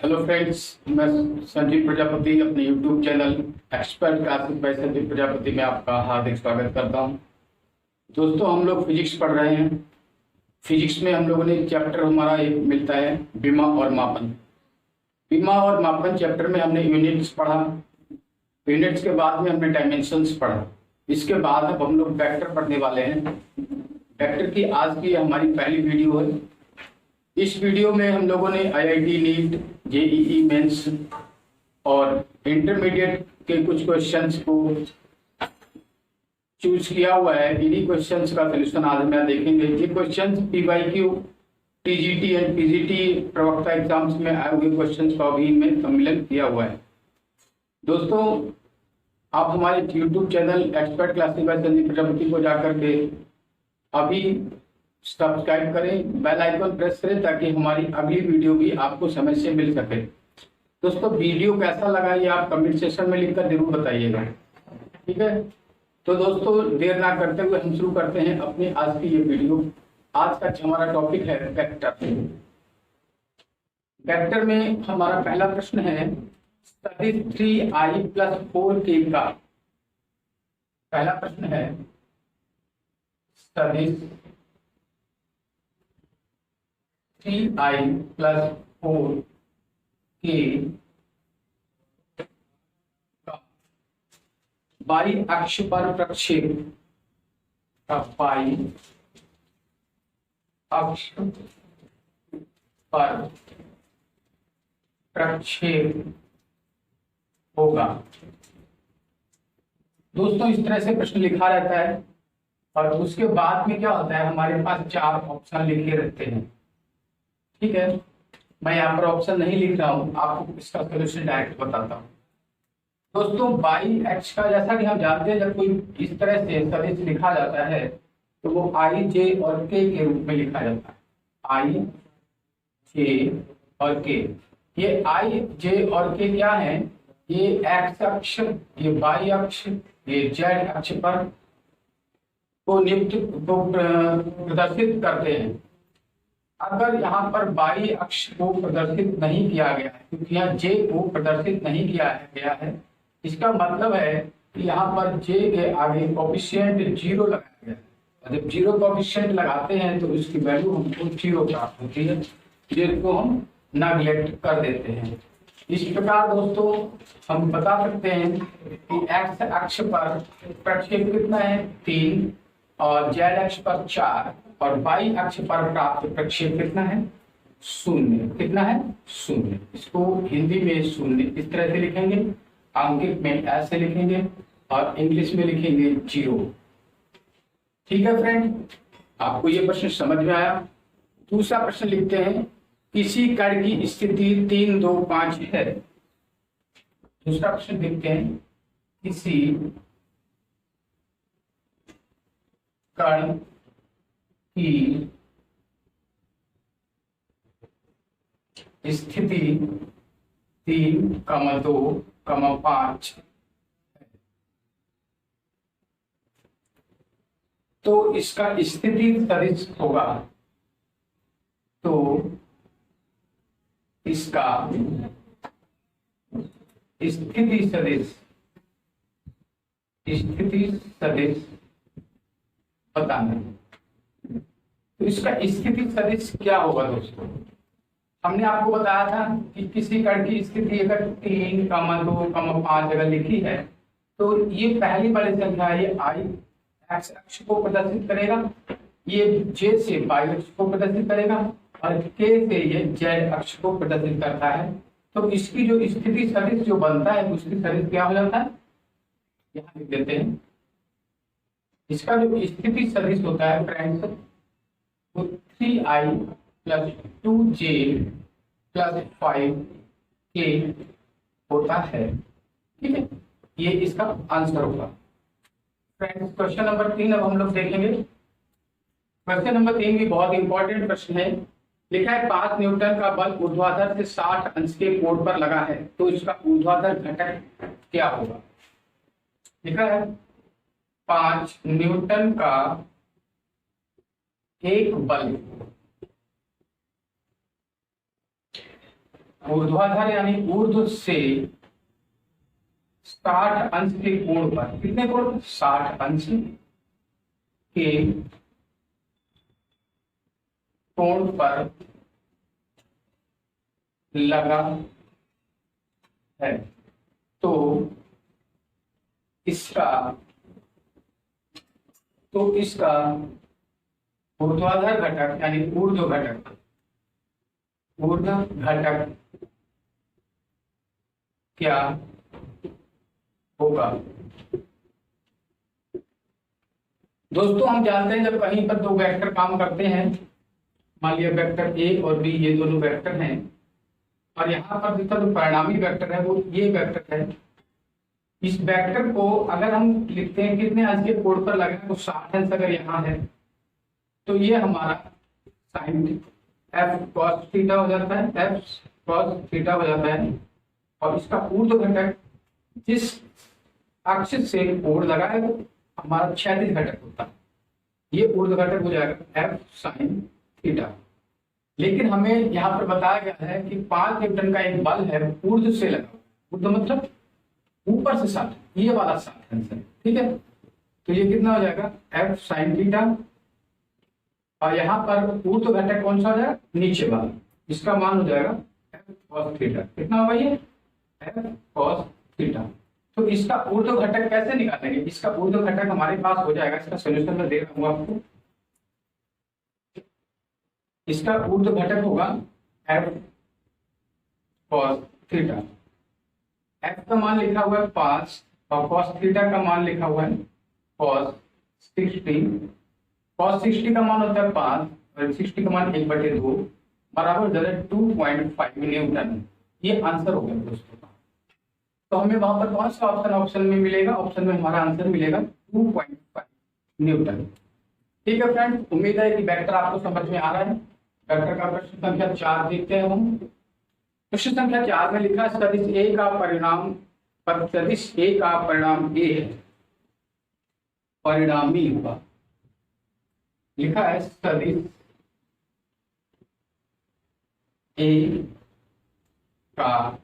Hello friends, मैं संजीव प्रजापति अपने YouTube channel expert classes bye Sanjeev Prajapati में आपका हार्दिक स्वागत करता हूं। दोस्तों, हम लोग फिजिक्स पढ़ रहे हैं। फिजिक्स में हम लोगों ने चैप्टर हमारा एक मिलता है विमा और मापन। विमा और मापन चैप्टर में हमने यूनिट्स पढ़ा। यूनिट्स के बाद में हमने डायमेंशंस पढ़ा। इसके बाद अब हम लोग वेक्टर पढ़ने वाले हैं। वेक्टर की आज की हमारी पहली वीडियो है। इस वीडियो में हम लोगों ने आईआईटी नीट, जेईई मेंस और इंटरमीडिएट के कुछ क्वेश्चंस को चूज किया हुआ है। इन्हीं क्वेश्चंस का सलूशन आज हम देखेंगे। ये questions PYQ, TGT and PGT प्रवक्ता एग्जाम्स में आए हुए क्वेश्चंस का भी इनमें सम्मिलन किया हुआ है। दोस्तों, आप हमारे YouTube channel expert classes bye Sanjeev Prajapati को जाकर के अभी सब्सक्राइब करें, बेल आइकन प्रेस करें ताकि हमारी अगली वीडियो भी आपको समय से मिल सके। दोस्तों, वीडियो कैसा लगा ये आप कमेंट सेक्शन में लिखकर जरूर बताइएगा, ठीक है। तो दोस्तों, देर ना करते हुए हम शुरू करते हैं अपनी आज की ये वीडियो। आज का हमारा टॉपिक है वेक्टर। वेक्टर में हमारा पहला प्रश्न है सदिश 3i + 4k का। पहला प्रश्न है सदिश 3i + 4k का बाई अक्ष पर प्रक्षेप का बाई अक्ष पर प्रक्षेप होगा। दोस्तों, इस तरह से प्रश्न लिखा रहता है और उसके बाद में क्या होता है, हमारे पास 4 ऑप्शन लिखे रहते हैं, ठीक है। मैं यहाँ पर ऑप्शन नहीं लिख रहा हूँ, आपको इसका सोल्यूशन डायरेक्ट बताता हूँ। दोस्तों, बाई अक्ष का जैसा कि हम जानते हैं, जब कोई इस तरह से सदिश लिखा जाता है तो वो आई, जे और के रूप में लिखा जाता है। आई, जे और के। ये आई, जे और के क्या है, ये एक्स अक्ष, ये वाई अक्ष, ये जेड अक्ष पर को प्रदर्शित करते हैं। अगर यहाँ पर बाई अक्ष को प्रदर्शित नहीं किया गया है, क्योंकि यहाँ जे को प्रदर्शित नहीं किया गया है, इसका मतलब है कि यहाँ पर जे के आगे कोफिशिएंट 0 लगाया गया है। जब 0 कोफिशिएंट लगाते हैं तो इसकी वैल्यू हमको 0 प्राप्त होती है, जिसको हम नेगलेक्ट कर देते हैं। इस प्रकार दोस्तों, हम बता सकते हैं कि एक्स अक्ष पर प्रक्षेप कितना है, 3, और जेड अक्ष पर 4, और वाई अक्ष पर प्राप्त प्रक्षेप कितना है, 0। कितना है, 0। इसको हिंदी में 0 इस तरह से लिखेंगे, अंकित में ऐसे लिखेंगे और इंग्लिश में लिखेंगे 0। ठीक है फ्रेंड, आपको ये प्रश्न समझ में आया। दूसरा प्रश्न लिखते हैं, किसी कण की स्थिति 3, 2, 5 है। दूसरा प्रश्न लिखते हैं, किसी कण की स्थिति 3, 2, 5 तो इसका स्थिति सदिश होगा। तो इसका स्थिति सदिश बताना। तो इसका स्थिति सदिश क्या होगा दोस्तों, हमने आपको बताया था कि किसी कण की स्थिति अगर 3, 2, 5 अगर लिखी है तो ये पहली वाली संख्या है, ये आई एक्स अक्ष को प्रदर्शित करेगा, ये जे से वाई अक्ष को प्रदर्शित करेगा और के से ये जेड अक्ष को प्रदर्शित करता है। तो इसकी जो स्थिति सदिश जो बनता है उसकी सदिश क्या हो जाता है, यहाँ लिख देते हैं। इसका जो स्थिति सदिश होता है फ्रेंड्स, वो 3i + 2j + 5k होता है, ठीक है। ये इसका आंसर होगा फ्रेंड्स। क्वेश्चन नंबर 3 अब हम लोग देखेंगे। क्वेश्चन नंबर 3 भी बहुत इंपॉर्टेंट प्रश्न है। लिखा है 5 न्यूटन का बल ऊर्ध्वाधर से 60 अंश के कोण पर लगा है, तो इसका ऊर्ध्वाधर घटक क्या होगा। लिखा है 5 न्यूटन का एक बल ऊर्ध्वाधर यानी ऊर्ध्व से 60 अंश के कोण पर, कितने कोण? 60 अंश के कोण पर लगा है। तो इसका ऊर्ध्वाधर घटक यानी ऊर्ध्व घटक क्या होगा? दोस्तों हम जानते हैं जब कहीं पर दो वेक्टर काम करते हैं, मान लिया वेक्टर ए और बी, ये दोनों वेक्टर हैं, और यहाँ पर जिसका जो परिणामी वेक्टर है वो ये वेक्टर है। इस वेक्टर को अगर हम लिखते हैं कितने अंश के कोण पर लगा है, तो 60 अंश अगर यहाँ है तो ये हमारा साइन एफ कॉस थीटा हो जाता है, एफ कॉस थीटा हो जाता है। और इसका ऊर्ध्व घटक जिस अक्ष से कोण लगा है वो हमारा क्षैतिज घटक होता है, ये ऊर्ध्व घटक हो जाएगा एफ साइन थीटा। लेकिन हमें यहाँ पर बताया गया है कि 5 न्यूटन का एक बल है ऊर्ध्व से लगा, ऊर्ध्व मतलब ऊपर से 60, ये वाला 60 अंश है, ठीक है। तो ये कितना हो जाएगा? F sine theta. और यहाँ पर ऊर्ध्व घटक कौन सा हो जाएगा? नीचे वाला, इसका मान हो जाएगा एफ कॉस थीटा। कितना होगा ये? F cos theta. तो इसका ऊर्ध्व घटक कैसे निकालेंगे? इसका ऊर्ध्व घटक हमारे पास हो जाएगा, इसका सोल्यूशन मैं दे रहा हूँ आपको। इसका ऊर्ध्व घटक होगा एफ कॉस थीटा। एफ का मान लिखा हुआ है 5 और कॉस थीटा का मान लिखा हुआ है कॉस 60। कॉस 60 का मान होता है 5 और 60 का मान 1/2 बराबर 2.5 न्यूटन। ये आंसर हो गया दोस्तों। तो हमें वहां पर कौन सा ऑप्शन में मिलेगा? ऑप्शन में हमारा आंसर मिलेगा 2.5 न्यूटन। ठीक है फ्रेंड, उम्मीद है कि वेक्टर आपको समझ में आ रहा है। वेक्टर का प्रश्न संख्या 4 देखते हैं हम। प्रश्न संख्या 4 में लिखा है सदिश ए का परिणाम ए है, परिणामी होगा। लिखा है सदिश ए का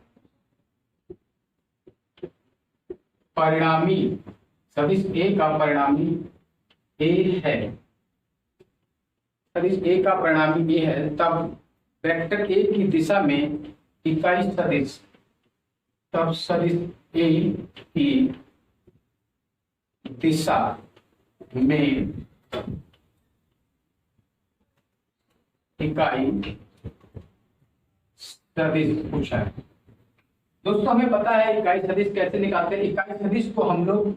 परिणामी, सदिश ए का परिणामी ए है, सदिश ए का परिणामी ए है, तब वेक्टर ए की दिशा में इकाई सदिश, तब सदिश ए की दिशा में इकाई सदिश पूछा है। दोस्तों हमें पता है इकाई सदिश कैसे निकालते हैं। इकाई सदिश को हम लोग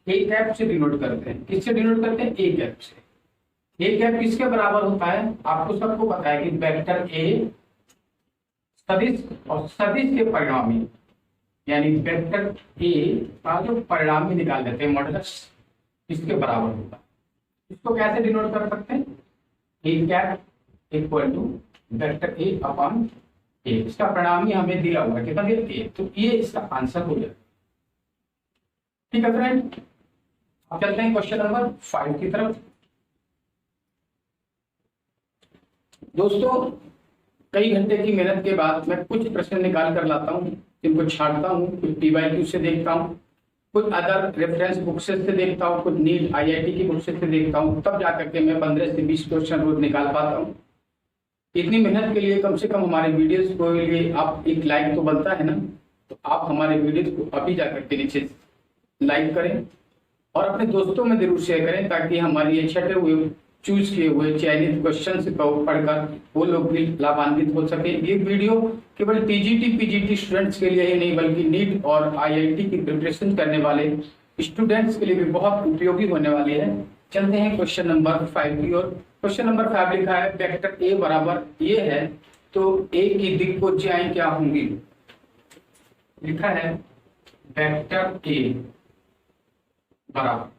ए कैप से डिनोट करते हैं। किससे डिनोट करते हैं? ए कैप से। ए कैप किसके बराबर होता है? आपको सबको पता है कि वेक्टर ए सदिश और सदिश के परिणामी, यानी वेक्टर ए का जो परिणामी निकाल देते हैं मॉडुलस, इसके बराबर होता है। इसको कैसे डिनोट कर सकते हैं? A cap equal to vector A upon A. इसका परिणामी हमें दिया हुआ है, कितना दिया? ए। तो ये इसका आंसर हो जाएगा। ठीक है फ्रेंड, अब चलते हैं क्वेश्चन नंबर 5 की तरफ। दोस्तों कई घंटे की मेहनत के बाद मैं कुछ प्रश्न निकाल कर लाता हूँ, जिनको छांटता हूँ, कुछ PYQ से देखता हूँ, कुछ अदर रेफरेंस बुक से देखता हूँ, कुछ नीट IIT की बुक से देखता हूँ, तब जाकर के मैं 15 से 20 क्वेश्चन रोज निकाल पाता हूँ। इतनी मेहनत के लिए कम से कम हमारे वीडियोस को लिए आप एक लाइक तो बनता है ना, तो आप हमारे वीडियोस को अभी जाकर के नीचे लाइक करें और अपने दोस्तों में जरूर शेयर करें, ताकि हमारे ये छठे हुए चूज किए हुए चयनित क्वेश्चन को पढ़कर वो लोग भी लाभान्वित हो सके। ये वीडियो केवल TGT PGT स्टूडेंट्स के लिए ही नहीं, बल्कि नीट और IIT की प्रिपरेशन करने वाले स्टूडेंट्स के लिए भी बहुत उपयोगी होने वाली है। चलते हैं क्वेश्चन नंबर 5 की ओर। क्वेश्चन नंबर 5 लिखा है वेक्टर ए बराबर ये है, तो ए की दिक्भुजाएं क्या होंगी? लिखा है वेक्टर ए बराबर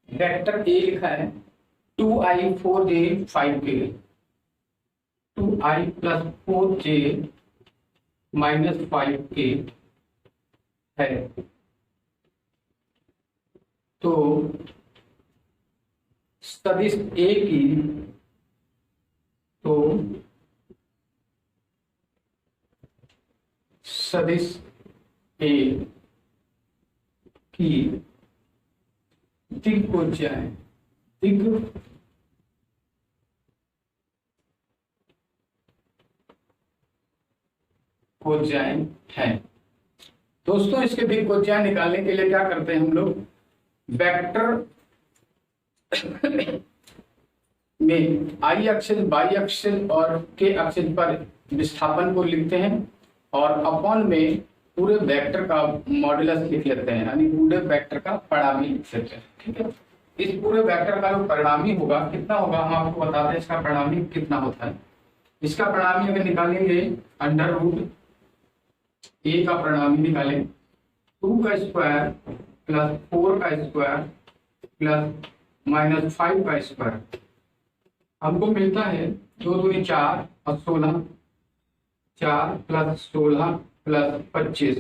वेक्टर ए लिखा है 2i 4j 5k, 2i + 4j - 5k है। तो सदिश ए की तो सदिश ए की दिग्भुजाएं दिग्भुजाएं हैं। दोस्तों इसके दिग्भुजाएं निकालने के लिए क्या करते हैं हम लोग, वेक्टर में आई अक्षर, वाई अक्षर और के अक्षर पर विस्थापन को लिखते हैं और अपॉन में पूरे वेक्टर का मॉडुलस लिख लेते हैं, यानी पूरे वेक्टर का परिणामी लिख लेते हैं। ठीक है, इस पूरे वेक्टर का जो परिणामी होगा कितना होगा, हम आपको बताते हैं इसका परिणामी कितना होता है। इसका परिणामी अगर निकालेंगे अंडर रूट ए का परिणामी निकालें 2 का स्क्वायर प्लस 4 का स्क्वायर प्लस माइनस 5 का स्क्वायर, हमको मिलता है 2 दूनी 4 और 16, 4 प्लस 16 प्लस 25।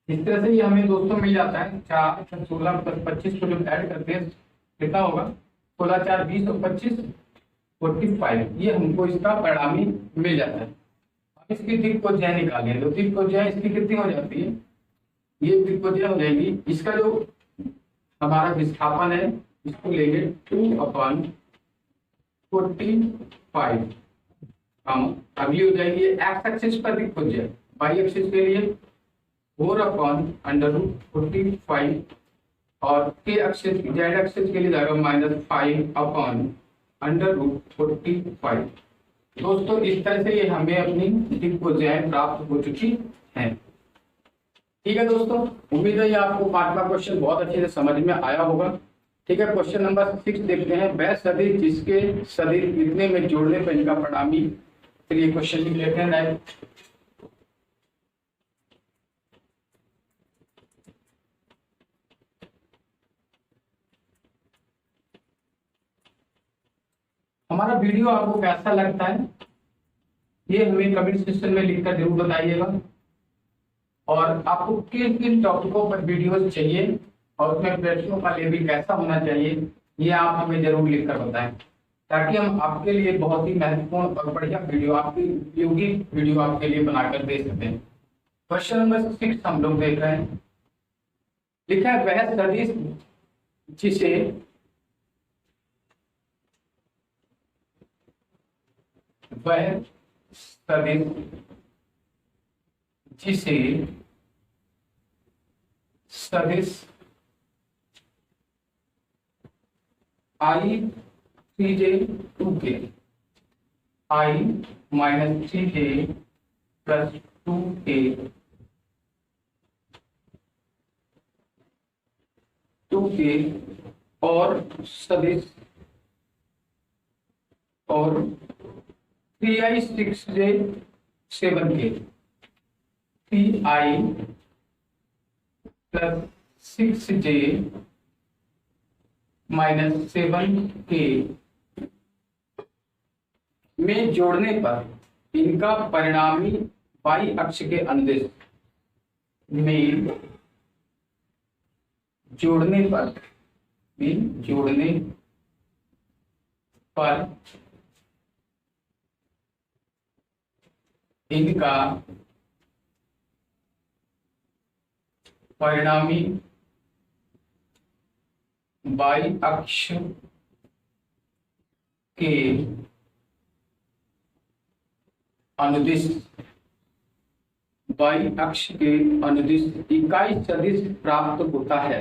इस तरह से ये हमें दोस्तों मिल जाता है 4 प्लस 16 प्लस 25 को जब ऐड करते हैं कितना होगा, 16 4 20 और 25 45। ये हमको इसका परिणामी मिल जाता है। अब इसकी दिग्भुजाएं निकालें तो दिग्भुजाएं इसकी कितनी हो जाती है, ये दिग्भुजाएं हो जाएगी, इसका जो हमारा विस्थापन है इसको लेंगे 2/45। अगली हो जाएगी एक्स एक्सिस पर दिग्भुजाएं, वाई एक्सिस के लिए 4/√45 और के एक्सिस जेड एक्सिस के लिए जाएगा -5/√45। दोस्तों इस तरह से ये हमें अपनी दिग्भुजाएं प्राप्त हो चुकी हैं। ठीक है दोस्तों, उम्मीद है ये आपको 5वां क्वेश्चन बहुत अच्छे से समझ में आया होगा। ठीक है, क्वेश्चन नंबर 6 देखते हैं, वह सदिश जिसके सदिश इतने में जोड़ने पर इनका परिणामी। चलिए क्वेश्चन लिख लेते हैं नेक्स्ट। हमारा वीडियो आपको कैसा लगता है ये हमें कमेंट सेक्शन में लिखकर जरूर बताइएगा, और आपको किन किन टॉपिकों पर वीडियोस चाहिए और उसमें प्रश्नों का लेवल कैसा होना चाहिए ये आप हमें जरूर लिखकर बताएं, ताकि हम आपके लिए बहुत ही महत्वपूर्ण और बढ़िया वीडियो, आपकी उपयोगी वीडियो आपके लिए बनाकर दे सकें। क्वेश्चन नंबर 6 हम लोग देख रहे हैं। लिखा है वह सदिश जिसे सदिश I3j2k I - 3j + 2k 2k और सदिश और 3i6j 7k 3i + 6j - 7k में जोड़ने पर इनका परिणामी y अक्ष के अनुदिश में जोड़ने पर इनका परिणामी y अक्ष के अनुदिश इकाई सदिश प्राप्त होता है।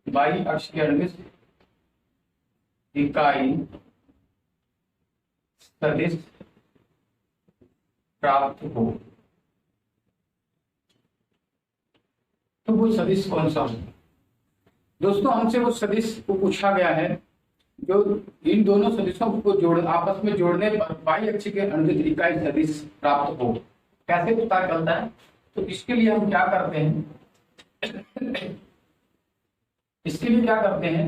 y अक्ष के अनुदिश इकाई सदिश प्राप्त हो तो वो सदिश कौन सा हो। दोस्तों हमसे वो सदिश को पूछा गया है जो इन दोनों सदिशों को आपस में जोड़ने पर y अक्ष के अनुदिश इकाई सदिश प्राप्त हो। कैसे पता चलता है, तो इसके लिए हम क्या करते हैं,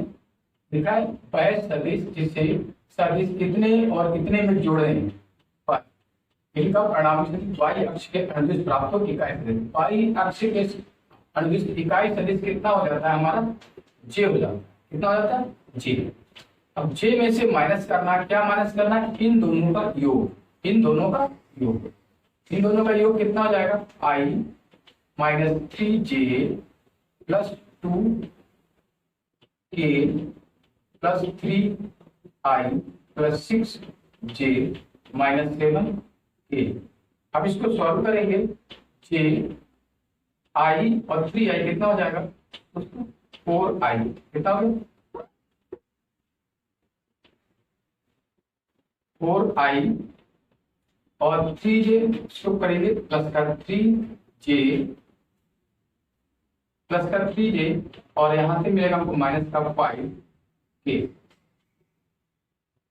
लिखा है वह सदिश जिसे सदिश कितने और कितने में जोड़े पर इनका परिणामी सदिश y अक्ष के अनुदिश प्राप्त हो इकाई सदिश। y अक्ष के अनुदिश इकाई सदिश कितना हो जाता है हमारा, j हो जाता है। कितना हो जाता है, j। अब j में से माइनस करना, क्या माइनस करना है? इन दोनों का योग, इन दोनों का योग, इन दोनों का योग कितना हो जाएगा? i minus 3j plus 2k plus 3i plus 6j minus 7k। अब इसको सॉल्व करेंगे, j i और 3i कितना हो जाएगा? 4i कितना हो गया? 4i और 3j इसको करेंगे प्लस का 3j प्लस का 3j और यहां से मिलेगा हमको माइनस का 5k।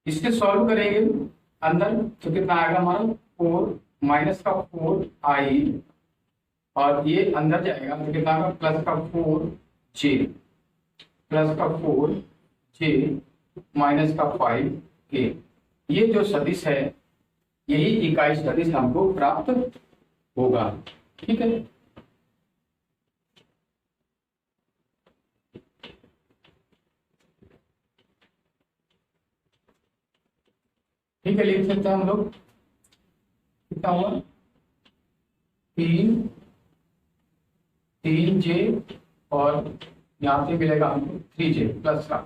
इसके सॉल्व करेंगे अंदर तो कितना आएगा हमारा? 4 माइनस का 4i और ये अंदर जाएगा तो कितना आएगा? प्लस का 4j प्लस का 4j माइनस का 5k। ये जो सदिश है यही इकाई सदिश हमको प्राप्त होगा। ठीक है, ठीक है, लिख सकते हैं हम लोग। कितना हुआ? 3j और यहाँ पे मिलेगा हमको 3j प्लस का,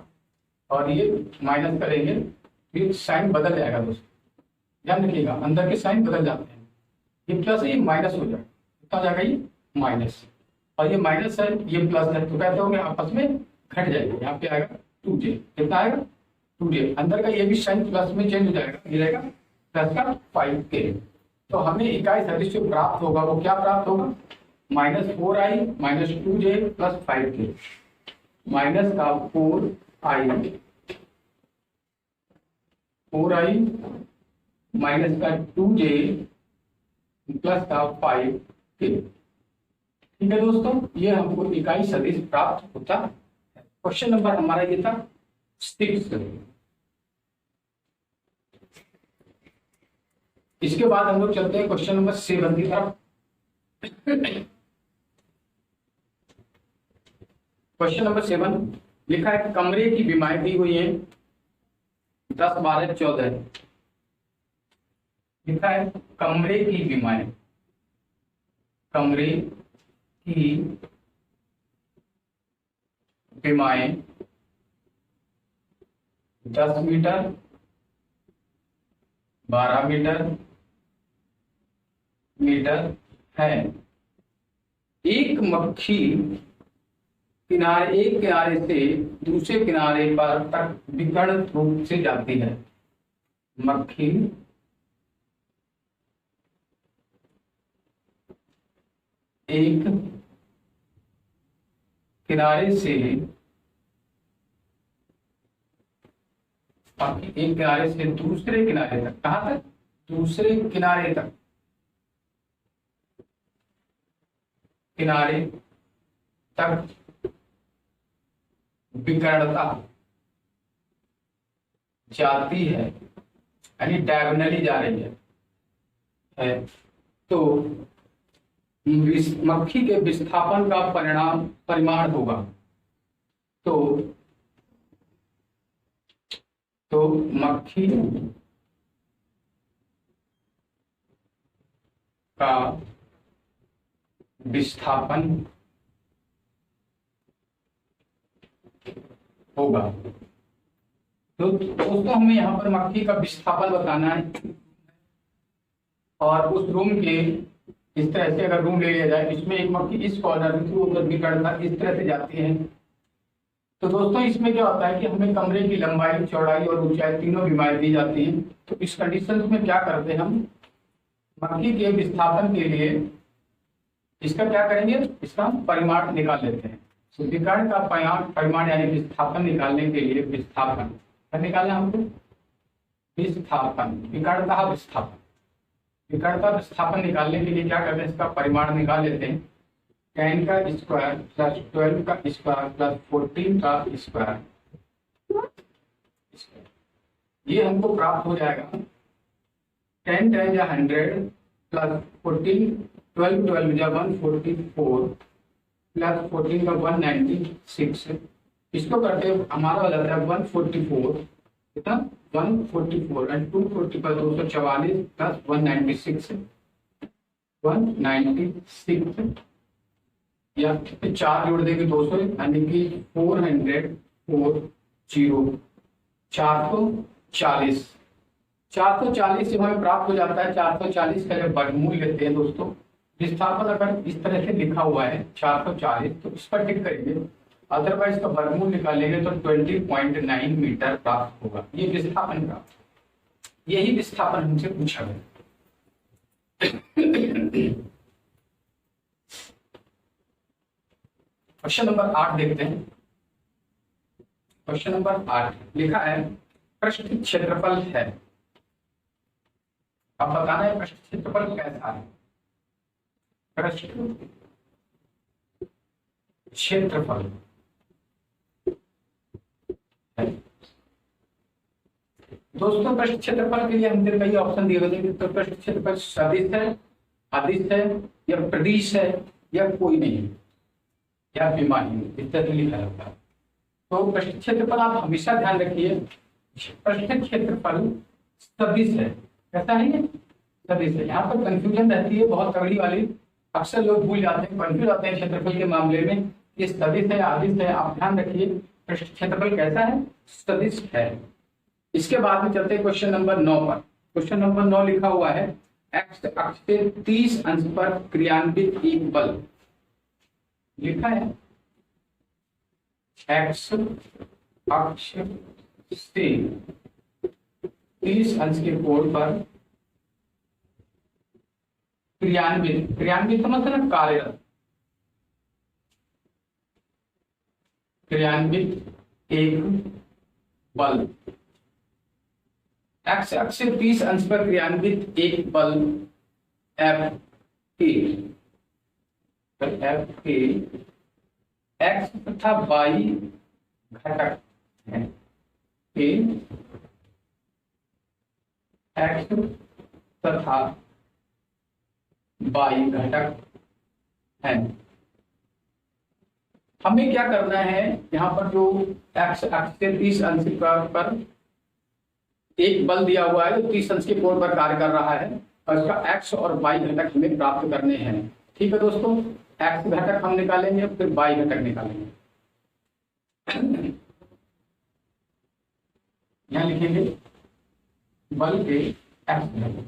और ये माइनस करेंगे फिर साइन बदल जाएगा दोस्तों, ध्यान रखिएगा अंदर के साइन बदल जाते हैं। ये प्लस है, ये माइनस हो जाएगा, कितना हो जाएगा? ये माइनस, और ये माइनस है, ये प्लस है, तो कहते होंगे आपस में घट जाएगा। यहाँ पे आएगा 2j, कितना आएगा? 2j। अंदर का ये भी साइन प्लस में चेंज हो जाएगा, ये रहेगा प्लस का 5k। तो हमें इकाई सदिश जो प्राप्त होगा वो क्या प्राप्त होगा? Minus 4i minus 2j plus 5k, minus का 4i माइनस का 2j प्लस का 5k। ठीक है दोस्तों, ये हमको इकाई सदिश प्राप्त होता है। क्वेश्चन नंबर हमारा ये था 6। इसके बाद हम लोग चलते हैं क्वेश्चन नंबर 7 की तरफ। क्वेश्चन नंबर 7 लिखा है कमरे की बीमारी दी हुई है 10, 12, 14। लिखा है कमरे की बीमारी, कमरे की बीमारी 10 मीटर, 12 मीटर है। एक मक्खी एक किनारे से दूसरे किनारे पर तक विकर्ण रूप से जाती है। मक्खी एक किनारे से दूसरे किनारे तक, कहां तक? दूसरे किनारे तक, किनारे तक विकर्णता जाती है, यानी डायगोनली जा रही है। तो मक्खी के विस्थापन का परिमाण होगा। तो मक्खी का विस्थापन होगा। तो दोस्तों हमें यहाँ पर मक्खी का विस्थापन बताना है, और उस रूम के इस तरह से अगर रूम ले लिया जाए, इसमें एक मक्खी इस कॉर्नर में थ्रू उधर विकर्णता इस तरह से जाती है। तो दोस्तों इसमें क्या होता है कि हमें कमरे की लंबाई, चौड़ाई और ऊंचाई तीनों बीमारी दी जाती है। तो इस कंडीशन में क्या करते हैं हम? मक्खी के विस्थापन के लिए इसका क्या करेंगे? इसका हम परिमाण निकाल लेते हैं। तो विकर्ण का परिमाण यानी विस्थापन निकालने के लिए विस्थापन क्या निकालना हमको? विस्थापन, विकर्णता विस्थापन। विकर्णता विस्थापन निकालने के लिए क्या करते हैं? इसका परिमाण निकाल लेते हैं। 10 का स्क्वायर प्लस 12 का स्क्वायर प्लस 14 का स्क्वायर, ये हमको प्राप्त हो जाएगा 10 10 या 100 प्लस 14 12 12 या 144 प्लस 14 का 196। इसको करते हमारा हो जाता है 144 कितना 144 एंड 240 पर 244 प्लस 196 196 या 4 जोड़ देंगे 200 यानी कि 440 440 जब हमें प्राप्त हो जाता है 440 का जब वर्गमूल लेते हैं दोस्तों, विस्थापन अगर इस तरह से लिखा हुआ है 440 तो इस पर टिक करेंगे, अदरवाइज का वर्गमूल निकालेंगे तो 20.9 मीटर प्राप्त होगा। ये विस्थापन का, यही विस्थापन हमसे पूछा गया। क्वेश्चन नंबर 8 देखते हैं। क्वेश्चन नंबर 8 लिखा है पृष्ठ क्षेत्रफल है। अब बताना है पृष्ठ क्षेत्रफल कैसा है। पृष्ठ क्षेत्रफल है। दोस्तों पृष्ठ क्षेत्रफल के लिए हमने कई ऑप्शन दिए गए हैं। तो पृष्ठ क्षेत्रफल सदिश है, अदिश है, या प्रदिश है, या कोई नहीं है, या विमानी इस तरह से लिखा जाता है। तो पृष्ठ क्षेत्रफल आप हमेशा ध्यान रखिए, पृष्ठ क्षेत्रफल सदिश है। कैसा है ये? सदिश है। यहाँ पर कंफ्यूजन रहती है बहुत तगड़ी वाली, अक्सर लोग भूल जाते हैं, कंफ्यूज आते हैं क्षेत्रफल के मामले में। ये सदिश है, आदिश है, आप ध्यान रखिए पृष्ठ क्षेत्रफल कैसा है? सदिश है। इसके बाद में चलते हैं क्वेश्चन नंबर 9 पर। क्वेश्चन नंबर 9 लिखा हुआ है एक्स अक्ष से 30 अंश पर क्रियान्वित एक बल। लिखा है एक्स अक्ष से 30 अंश के कोण पर क्रियान्वित, क्रियान्वित का मतलब कार्यरत, क्रियान्वित एक बल। एक्स अक्ष से 30 अंश पर क्रियान्वित एक बल एफ के, एफ के एक्स तथा वाई घटक है, एक्स तथा वाई घटक है। हमें क्या करना है, यहाँ पर जो एक्स अक्ष से 30 अंश पर एक बल दिया हुआ है जो 30 अंश के कोण पर कार्य कर रहा है, और इसका एक्स और वाई घटक हमें प्राप्त करने हैं। ठीक है दोस्तों, एक्स घटक हम निकालेंगे, फिर वाई घटक निकालेंगे। यहां लिखेंगे बल के एक्स घटक,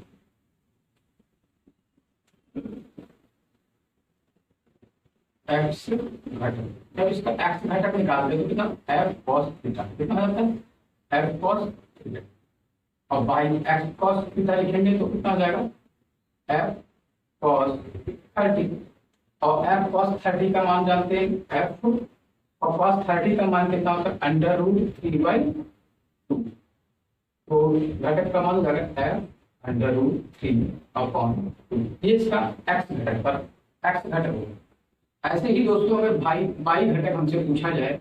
एक्स घटक। जब इसका एक्स घटक निकालते हैं तो कितना एफ कॉस थीटा, कितना हो जाता है एफ कॉस थीटा, और बाई एक्स कॉस थीटा लिखेंगे तो कितना हो जाएगा एफ कॉस 30, और एफ कॉस 30 का मान जानते हैं एफ, और कॉस 30 का मान कितना होता है अंडर रूट 3/2, तो घटक का मान हो जाएगा एफ अंडर रूट 3/2। ये इसका एक्स घटक पर एक्स घटक होगा। ऐसे ही दोस्तों अगर बाई घटक हमसे पूछा जाए,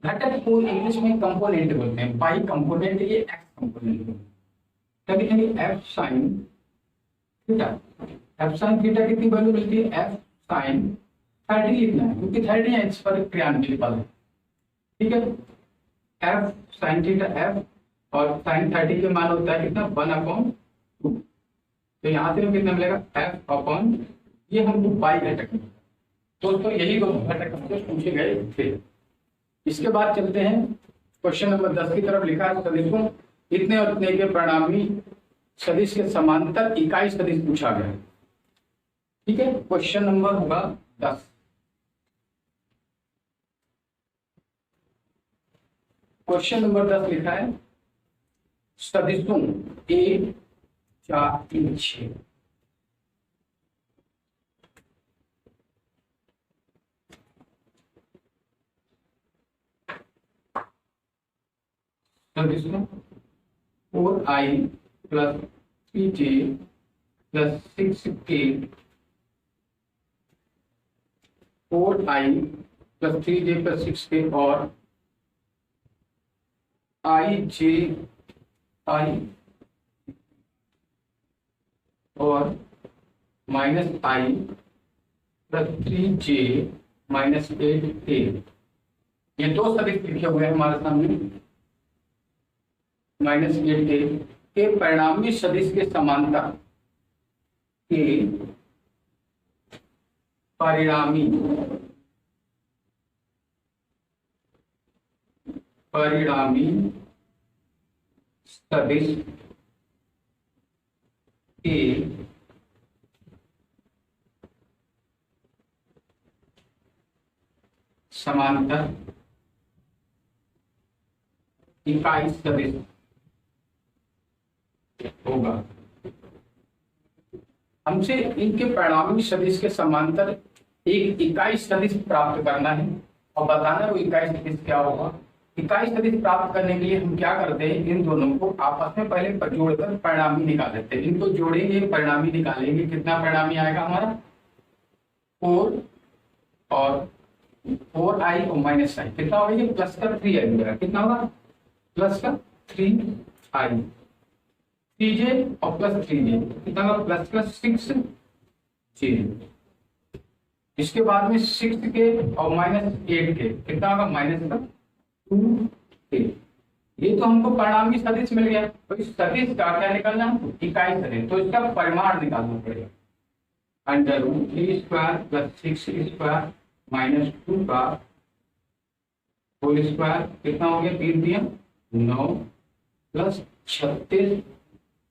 घटक को इंग्लिश में कंपोनेंट बोलते हैं, बाई कंपोनेंट ये एक्स कंपोनेंट, क्या लिखेंगे F sine theta. F sine theta कितनी वैल्यू मिलती है एफ साइन 30 लिखना है क्योंकि 30 एक्स पर क्रियान्वित बल है। ठीक है, एफ साइन थीटा एफ, और साइन 30 के मान होता है कितना 1/2, तो यहाँ से कितना मिलेगा एफ अपॉन, ये हमको बाई घटक। दोस्तों यही दो घटक हमसे पूछे गए थे। इसके बाद चलते हैं क्वेश्चन नंबर 10 की तरफ। लिखा है सदिशों इतने और इतने के परिणामी सदिश के समांतर इकाई सदिश पूछा गया है। ठीक है, क्वेश्चन नंबर होगा 10। क्वेश्चन नंबर 10 लिखा है सदिशों 1 4 3 6 सदिशों 4i plus 3j plus 6k, 4i plus 3j plus 6k और ij i और minus i plus 3j minus 8k, ये दो सदिश लिखे हुए हैं हमारे सामने। -8 के परिणामी सदिश के समांतर के परिणामी सदिश के समांतर इकाई सदिश होगा। हमसे इनके परिणामी सदिश के समांतर एक इकाई सदिश प्राप्त करना है और बताना है वो इकाई सदिश क्या होगा। इकाई सदिश प्राप्त करने के लिए हम क्या करते हैं, इन दोनों को आपस में पहले जोड़कर परिणामी निकाल लेते हैं। इनको जोड़ेंगे, परिणामी निकालेंगे। कितना परिणामी आएगा हमारा? 4 और 4i और -i कितना होगा? ये प्लस का 3i होगा। कितना होगा? प्लस का 3i, 3j और प्लस 3j कितना होगा? प्लस का 6j। इसके बाद में 6 के और -8 के कितना होगा? माइनस का 2k। ये तो हमको परिणामी सदिश मिल गया। तो इस सदिश का क्या निकालना है? इकाई सदिश। तो इसका परिमाण निकालना पड़ेगा। √3² + 6² - 2 का होल स्क्वायर कितना हो गया? 3 दिया 9 + 36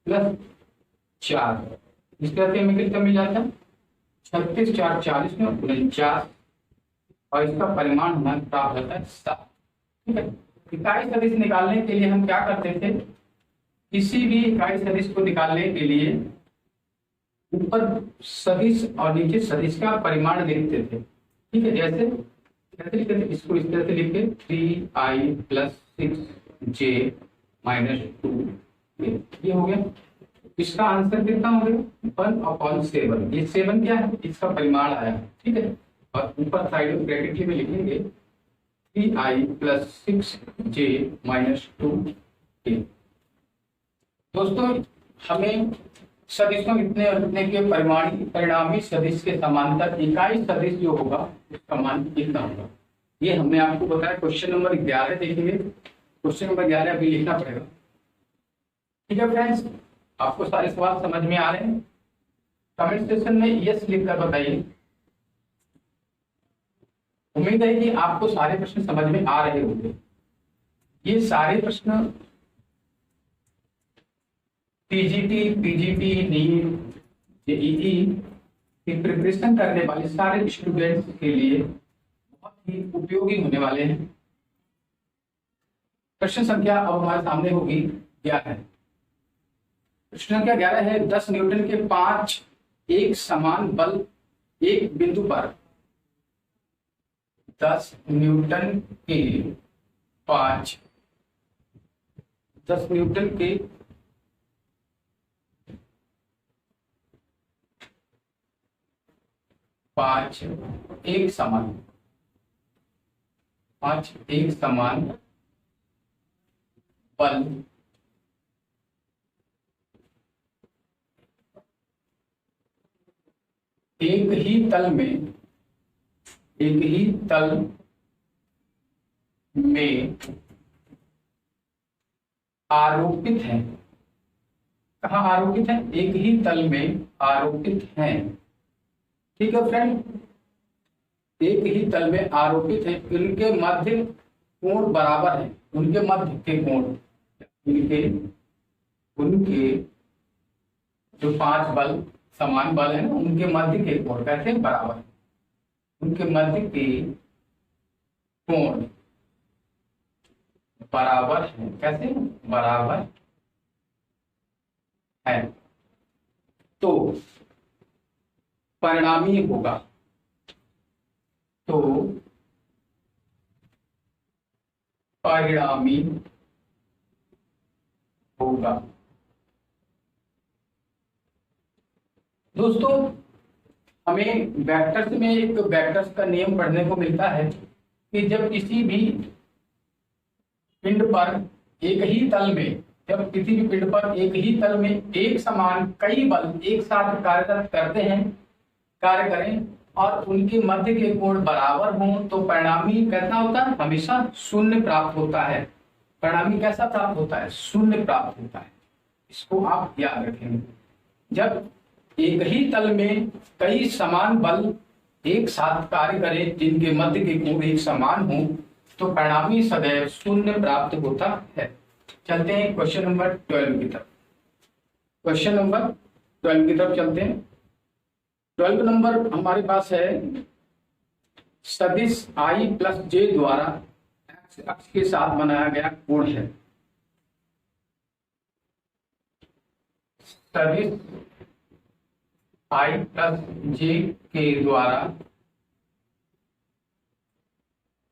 + 4। इस तरह से हमें कितना मिल जाता है? 36 4 40 में 49 और इसका परिमाण हमारा प्राप्त होता है 7। ठीक है। इकाई सदिश निकालने के लिए हम क्या करते थे? किसी भी इकाई सदिश को निकालने के लिए ऊपर सदिश और नीचे सदिश का परिमाण लिखते थे। ठीक है। जैसे कैसे लिखते थे? इसको इस तरह से लिख के 3i + 6j - 2 ये हो गया। इसका आंसर कितना हो गया? 1/7। ये 7 क्या है? इसका परिमाण आया। ठीक है। और ऊपर साइड में ब्रैकेट में लिखेंगे 3i + 6j - 2k। दोस्तों हमें सदिशों इतने और इतने के परिणामी सदिश के समांतर इकाई सदिश जो होगा उसका मान कितना होगा, ये हमने आपको बताया। क्वेश्चन नंबर 11 देखेंगे। क्वेश्चन नंबर 11 अभी लिखना पड़ेगा। ठीक है फ्रेंड्स, आपको सारे सवाल समझ में आ रहे हैं? कमेंट सेक्शन में यस लिखकर बताइए। उम्मीद है कि आपको सारे प्रश्न समझ में आ रहे होंगे। ये सारे प्रश्न टीजीटी, पीजीटी, नीट, जेईई की प्रिपरेशन करने वाले सारे स्टूडेंट्स के लिए बहुत ही उपयोगी होने वाले हैं। प्रश्न संख्या अब हमारे सामने होगी 11। प्रश्न संख्या 11 है 10 न्यूटन के 5 एक समान बल एक बिंदु पर 10 न्यूटन के 5 10 न्यूटन के 5 एक समान 5 एक समान बल एक ही तल में आरोपित है। कहाँ आरोपित है? एक ही तल में आरोपित है। ठीक है फ्रेंड, एक ही तल में आरोपित है। इनके मध्य कोण बराबर है। उनके मध्य के कोण, उनके जो 5 बल समान बल है ना, उनके मध्य के कोण कैसे बराबर है। उनके मध्य के कोण बराबर है। कैसे बराबर है? तो परिणामी होगा। तो परिणामी होगा। दोस्तों हमें वेक्टर्स में एक वेक्टर्स का नियम पढ़ने को मिलता है कि जब किसी भी पिंड पर एक ही तल में जब किसी भी पिंड पर एक ही तल में एक समान कई बल एक साथ कार्य करें और उनके मध्य के कोण बराबर हों तो परिणामी कितना होता है? हमेशा 0 प्राप्त होता है। परिणामी कैसा प्राप्त होता है? शून्य प्राप्त होता है। इसको आप याद रखेंगे। जब एक ही तल में कई समान बल एक साथ कार्य करें जिनके मध्य के कोण एक समान हो तो परिणामी सदैव शून्य प्राप्त होता है। चलते हैं क्वेश्चन नंबर 12 की तरफ। क्वेश्चन नंबर 12 की तरफ चलते हैं। 12 नंबर हमारे पास है सदिश i प्लस जे द्वारा एक्स अक्ष के साथ बनाया गया कोण है। सदिश i प्लस जे के द्वारा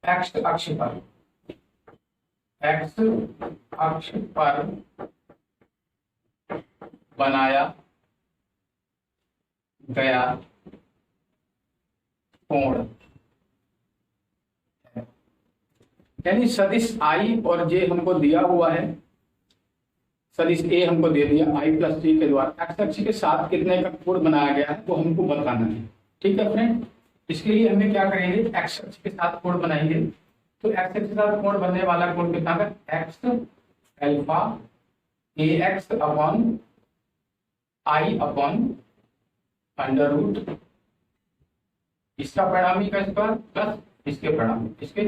एक्स अक्ष पर बनाया गया कोण, यानी सदिश i और j हमको दिया हुआ है। सदिश a हमको दे दिया i प्लस j के द्वारा एक्स अक्ष के साथ कितने का कोण बनाया गया है वो हमको बताना है। ठीक है फ्रेंड, इसके लिए हमें क्या करेंगे, एक्स अक्ष के साथ कोण बनाएंगे। तो एक्स अक्ष के साथ कोण बनने वाला कोण कितना है? X alpha A X upon I upon under root इसका परिणामी का स्क्वायर प्लस इसके परिणामी इसके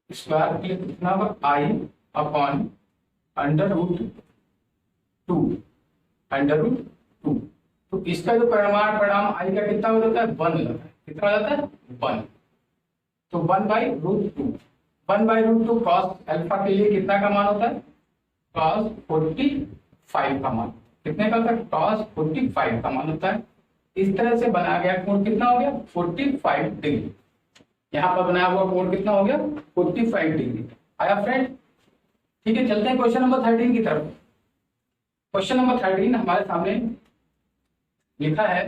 स्क्वायर के लिए कितना होगा? आई अपॉन अंडर रूट टू। तो इसका जो परिणाम आई का कितना हो जाता है? 1 हो जाता है। कितना हो जाता है? 1। तो 1/√2 1/√2 कॉस अल्फा के लिए कितना का मान होता है? कॉस 45 का मान। कितने का होता है? कॉस 45 का मान होता है। इस तरह से बनाया गया कोण कितना हो गया? 45 डिग्री। यहाँ पर बनाया हुआ कोण कितना हो गया? 45 डिग्री। आया फ्रेंड? ठीक है, चलते हैं क्वेश्चन नंबर 13 की तरफ। क्वेश्चन नंबर 13 हमारे सामने लिखा है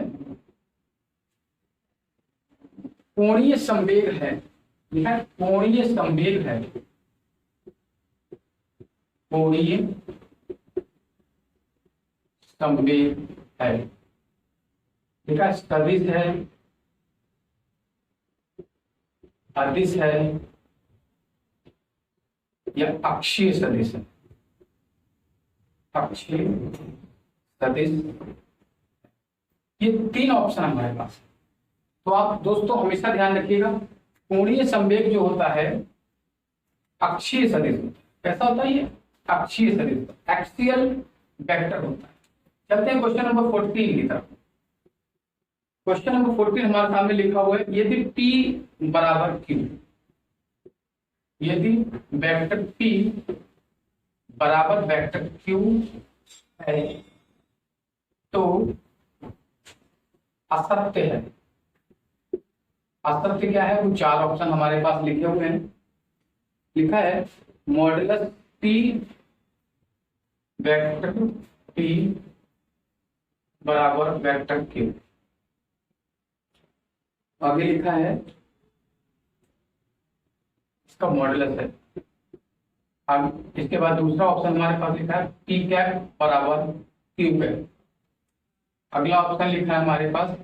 कोणीय संवेग है। लिखा है कोणीय संवेग है। कोणीय संवेग है। लिखा है सदिश है, अदिश है या अक्षीय सदिश है। अक्षीय सदिश, ये 3 ऑप्शन हमारे पास है। तो आप दोस्तों हमेशा ध्यान रखिएगा, कोणीय संवेग जो होता है अक्षीय सदिश होता है। कैसा होता है ये? अक्षीय सदिश, एक्सियल वेक्टर होता है। चलते हैं क्वेश्चन नंबर 14 की तरफ। क्वेश्चन नंबर 14 हमारे सामने लिखा हुआ है, यदि P बराबर Q, यदि वेक्टर P बराबर वेक्टर Q है तो असत्य है। असत्य क्या है? वो 4 ऑप्शन हमारे पास लिखे हुए हैं। लिखा है मॉडुलस P वेक्टर P बराबर वेक्टर Q। आगे लिखा है इसका मॉडुलस है। अब इसके बाद दूसरा ऑप्शन हमारे पास लिखा है P कैप बराबर Q कैप। अगला ऑप्शन लिखा है हमारे पास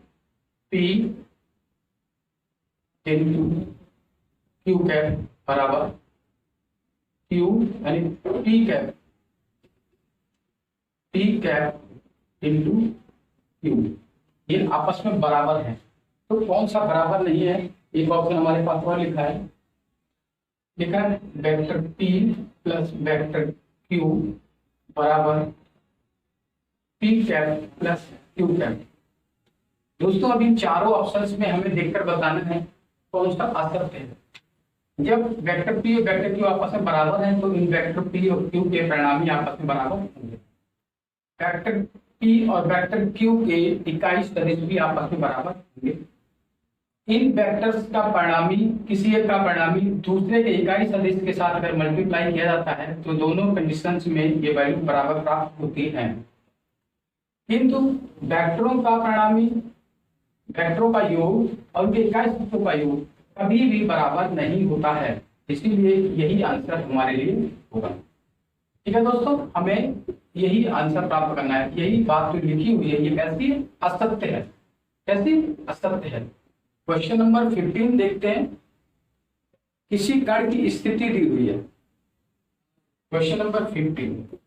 P इंटू Q कैप बराबर Q, यानी P कैप इंटू Q। ये आपस में बराबर है, तो कौन सा बराबर नहीं है? एक ऑप्शन हमारे पास और लिखा है vector P plus vector Q बराबर P cap plus Q cap. दोस्तों अब इन चारों ऑप्शंस में हमें देखकर बताना है कौन सा असत्य है। जब वेक्टर P और वेक्टर Q आपस में बराबर हैं तो इन वेक्टर P और Q के परिणामी आपस में बराबर होंगे। वेक्टर P और वेक्टर Q के इकाई सदिश भी आपस में बराबर होंगे। इन वेक्टर्स का परिणामी, किसी एक का परिणामी दूसरे के इकाई सदिश के साथ अगर मल्टीप्लाई किया जाता है तो दोनों कंडीशंस में ये वैल्यू बराबर प्राप्त होती है। किंतु वेक्टरों का परिणामी, वेक्टरों का योग और उनके इकाई सदिशों का योग कभी भी बराबर नहीं होता है। इसीलिए यही आंसर हमारे लिए होगा। ठीक है दोस्तों, हमें यही आंसर प्राप्त करना है। यही बात जो लिखी हुई है ये कैसी है? असत्य है। कैसी? असत्य है। क्वेश्चन नंबर 15 देखते हैं। किसी कण की स्थिति दी हुई है। क्वेश्चन नंबर 15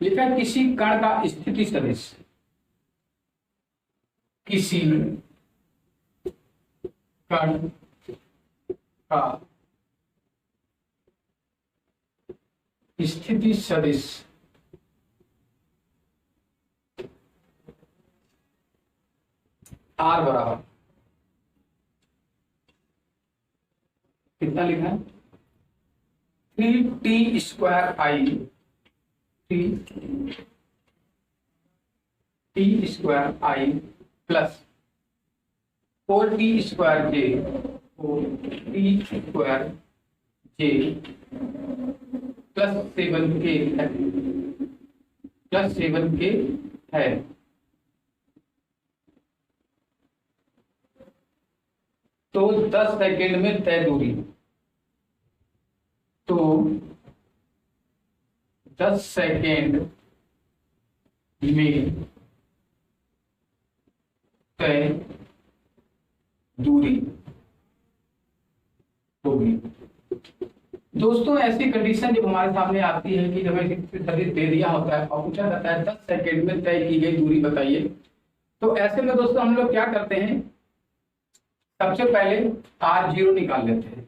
लिखा है किसी कण का स्थिति सदिश, किसी कण का स्थिति सदिश आर बराबर कितना लिखा है 3t स्क्वायर आई, 3t स्क्वायर आई प्लस 4t स्क्वायर जे, 4t स्क्वायर जे प्लस 7k है, प्लस 7k है। तो 10 सेकेंड में तय दूरी, तो 10 सेकेंड में तय दूरी होगी। दोस्तों ऐसी कंडीशन जब हमारे सामने आती है कि जब सदिश दे दिया होता है और पूछा जाता है 10 सेकेंड में तय की गई दूरी बताइए, तो ऐसे में दोस्तों हम लोग क्या करते हैं, सबसे पहले r0 निकाल लेते हैं।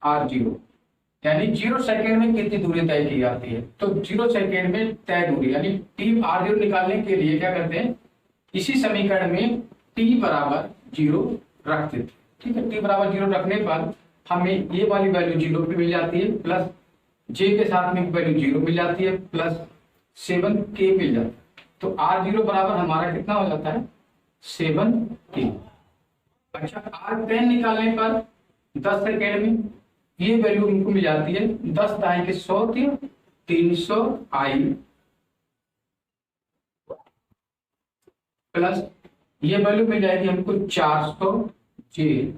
r0 यानी 0 सेकेंड में कितनी दूरी तय की जाती है, तो 0 सेकेंड में तय दूरी यानी t r0 निकालने के लिए क्या करते हैं, इसी समीकरण में t बराबर 0 रख देते हैं। ठीक है, t बराबर 0 रखने पर हमें ये वाली वैल्यू 0 पे मिल जाती है, प्लस j के साथ में वैल्यू 0 मिल जाती है, प्लस 7k मिल जाता है। तो r0 बराबर हमारा कितना हो जाता है 7k। अच्छा r10 निकालने पर 10 सेकेंड में ये वैल्यू हमको मिल जाती है 10 दाएं के 100 300 आई प्लस ये वैल्यू मिल जाएगी हमको 400 जे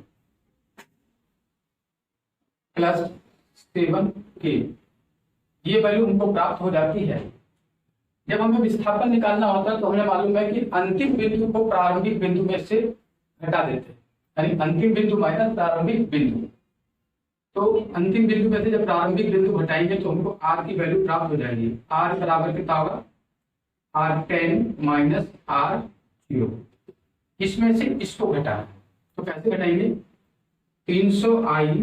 प्लस 7k। ये वैल्यू हमको प्राप्त हो जाती है। जब हमें विस्थापन निकालना होता है तो हमें मालूम है कि अंतिम बिंदु को प्रारंभिक बिंदु में से घटा देते हैं, यानी अंतिम बिंदु माइनस प्रारंभिक बिंदु। तो अंतिम बिंदु में से जब प्रारंभिक बिंदु घटाएंगे तो हमको r की वैल्यू प्राप्त हो जाएगी। r बराबर कितना होगा r10 माइनस r0। इसमें से इसको घटाना, तो कैसे घटाएंगे 300 आई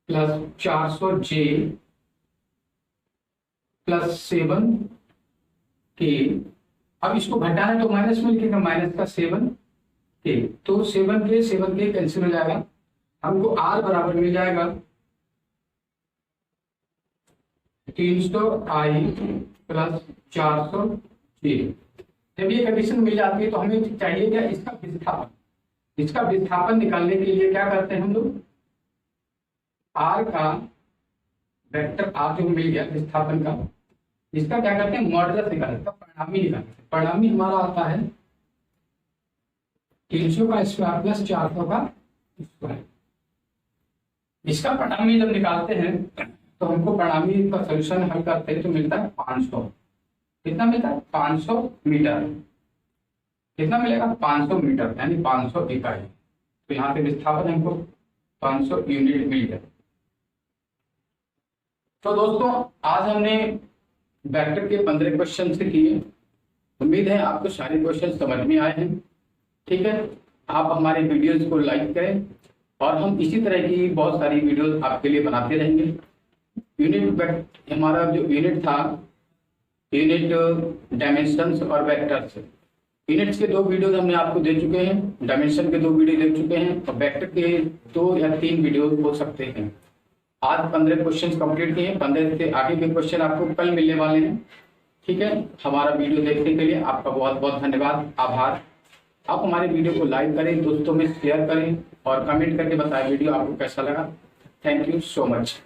प्लस 400 जे प्लस 7k। अब इसको घटाना है तो माइनस में लिखेंगे, माइनस का 7k, तो 7k कैंसिल हो जाएगा, हमको r बराबर मिल जाएगा 300 आई प्लस 400 जे। जब ये कंडीशन मिल जाती है तो हमें चाहिए क्या, इसका विस्थापन। इसका विस्थापन निकालने के लिए क्या करते हैं हम लोग, r का वेक्टर r जो मिल गया विस्थापन का, इसका क्या करते हैं मॉडुलस निकालते हैं, परिणामी निकालते हैं। परिणामी हमारा आता है 300 का स्क्वायर प्लस 400 का स्क्वायर। इसका परिणामी जब निकालते हैं तो हमको परिणामी का सोल्यूशन हल करते हैं तो मिलता है 500। कितना मिलता है 500 मीटर। कितना मिलेगा 500 मीटर यानी 500 इकाई। तो यहाँ पे विस्थापन हमको 500 यूनिट मिल गया। तो दोस्तों आज हमने वेक्टर के 15 क्वेश्चन से किए। उम्मीद है आपको सारे क्वेश्चन समझ में आए हैं। ठीक है, आप हमारे वीडियोस को लाइक करें और हम इसी तरह की बहुत सारी वीडियोस आपके लिए बनाते रहेंगे। यूनिट हमारा जो यूनिट था, यूनिट डायमेंशंस और वेक्टर्स, यूनिट्स के 2 वीडियोस हमने आपको दे चुके हैं, डायमेंशन के 2 वीडियो दे चुके हैं और वेक्टर के 2 या 3 वीडियो हो सकते हैं। आज 15 क्वेश्चन कंप्लीट किए, 15 से आगे के क्वेश्चन आपको कल मिलने वाले हैं। ठीक है, हमारा वीडियो देखने के लिए आपका बहुत बहुत धन्यवाद, आभार। आप हमारे वीडियो को लाइक करें, दोस्तों में शेयर करें और कमेंट करके बताएं वीडियो आपको कैसा लगा। Thank you so much.